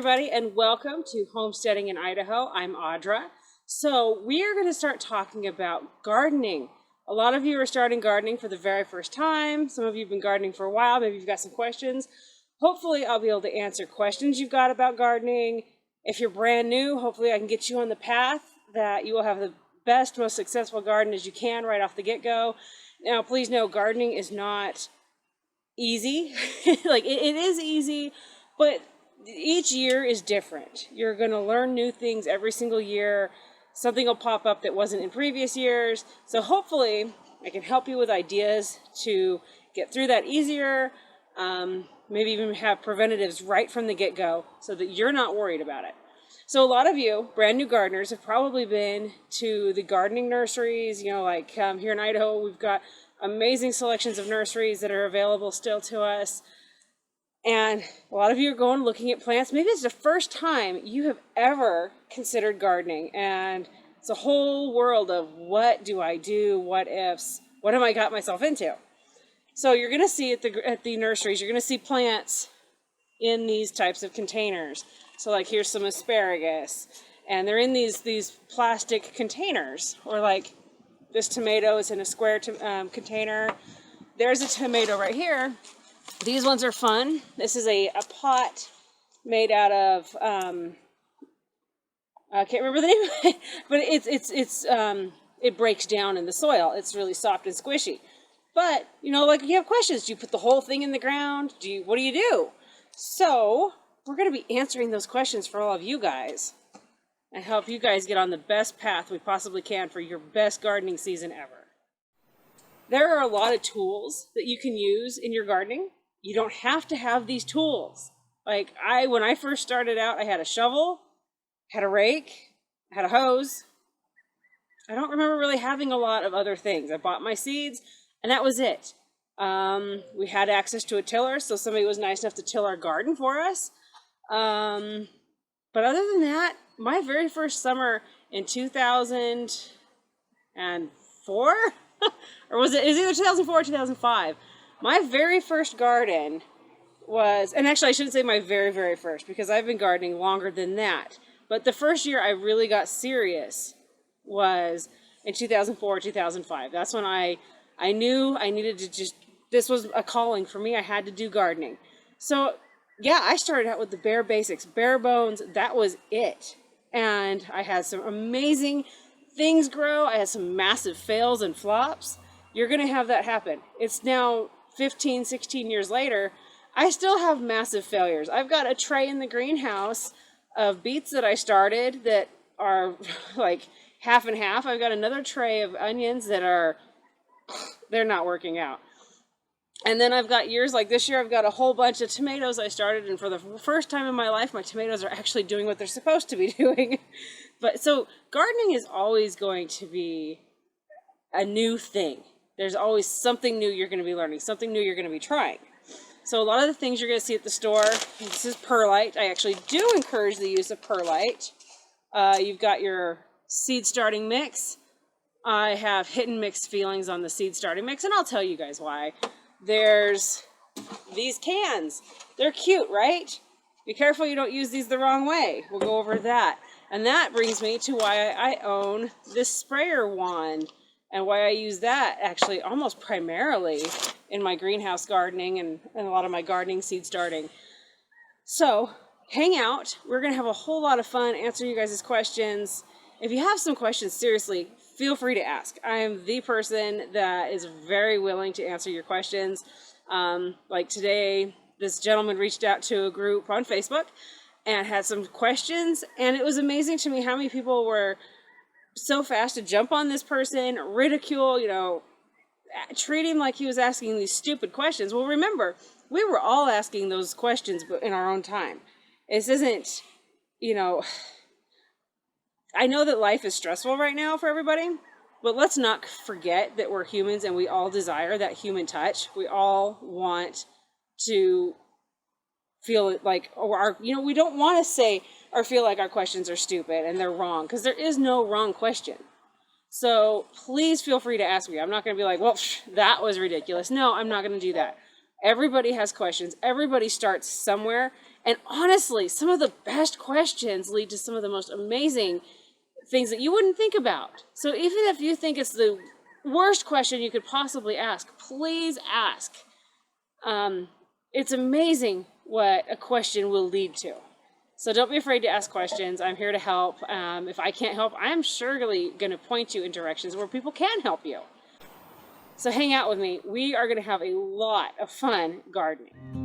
everybody, and welcome to Homesteading in Idaho. I'm Audra. So we are going to start talking about gardening. A lot of you are starting gardening for the very first time. Some of you have been gardening for a while. Maybe you've got some questions. Hopefully I'll be able to answer questions you've got about gardening. If you're brand new, hopefully I can get you on the path that you will have the best, most successful garden as you can right off the get-go. Now, please know gardening is not easy. Like it is easy, but each year is different. You're going to learn new things every single year. Something will pop up that wasn't in previous years. So hopefully I can help you with ideas to get through that easier. Maybe even have preventatives right from the get-go so that you're not worried about it. So a lot of you brand new gardeners have probably been to the gardening nurseries. Like here in Idaho, we've got amazing selections of nurseries that are available still to us. And a lot of you are going looking at plants. Maybe it's the first time you have ever considered gardening. And it's a whole world of what do I do, what ifs, what have I got myself into? So you're going to see at the nurseries, you're going to see plants in these types of containers. So like here's some asparagus. And they're in these plastic containers. Or like this tomato is in a square container. There's a tomato right here. These ones are fun. This is a pot made out of, I can't remember the name of it, but it breaks down in the soil. It's really soft and squishy. But, like you have questions. Do you put the whole thing in the ground? What do you do? So we're going to be answering those questions for all of you guys and help you guys get on the best path we possibly can for your best gardening season ever. There are a lot of tools that you can use in your gardening. You don't have to have these tools. Like when I first started out, I had a shovel, had a rake, had a hose. I don't remember really having a lot of other things. I bought my seeds and that was it. We had access to a tiller, so somebody was nice enough to till our garden for us. But other than that, my very first summer in 2004, or was it either 2004 or 2005? My very first garden was, and actually I shouldn't say my very, very first, because I've been gardening longer than that. But the first year I really got serious was in 2004, 2005. That's when I knew I needed to this was a calling for me. I had to do gardening. So yeah, I started out with the bare basics, bare bones. That was it. And I had some amazing things grow. I had some massive fails and flops. You're going to have that happen. It's now 15, 16 years later. I still have massive failures. I've got a tray in the greenhouse of beets that I started that are like half and half. I've got another tray of onions that they're not working out. And then I've got years like this year, I've got a whole bunch of tomatoes I started, and for the first time in my life, my tomatoes are actually doing what they're supposed to be doing. But so gardening is always going to be a new thing. There's always something new you're going to be learning, something new you're going to be trying. So a lot of the things you're going to see at the store, this is perlite. I actually do encourage the use of perlite. You've got your seed starting mix. I have hit and mix feelings on the seed starting mix, and I'll tell you guys why. There's these cans. They're cute, right? Be careful you don't use these the wrong way. We'll go over that. And that brings me to why I own this sprayer wand and why I use that actually almost primarily in my greenhouse gardening and a lot of my gardening seed starting. So hang out. We're going to have a whole lot of fun answering you guys' questions. If you have some questions, seriously, feel free to ask. I am the person that is very willing to answer your questions. Like today, this gentleman reached out to a group on Facebook and had some questions. And it was amazing to me how many people were so fast to jump on this person, ridicule, treat him like he was asking these stupid questions. Well, remember, we were all asking those questions in our own time. This isn't, I know that life is stressful right now for everybody, but let's not forget that we're humans and we all desire that human touch. We all want to feel like, we don't want to say or feel like our questions are stupid and they're wrong, because there is no wrong question. So please feel free to ask me. I'm not going to be like, well, that was ridiculous. No, I'm not going to do that. Everybody has questions. Everybody starts somewhere. And honestly, some of the best questions lead to some of the most amazing things that you wouldn't think about. So even if you think it's the worst question you could possibly ask, please ask. It's amazing what a question will lead to. So don't be afraid to ask questions. I'm here to help. If I can't help, I'm surely going to point you in directions where people can help you. So hang out with me. We are going to have a lot of fun gardening.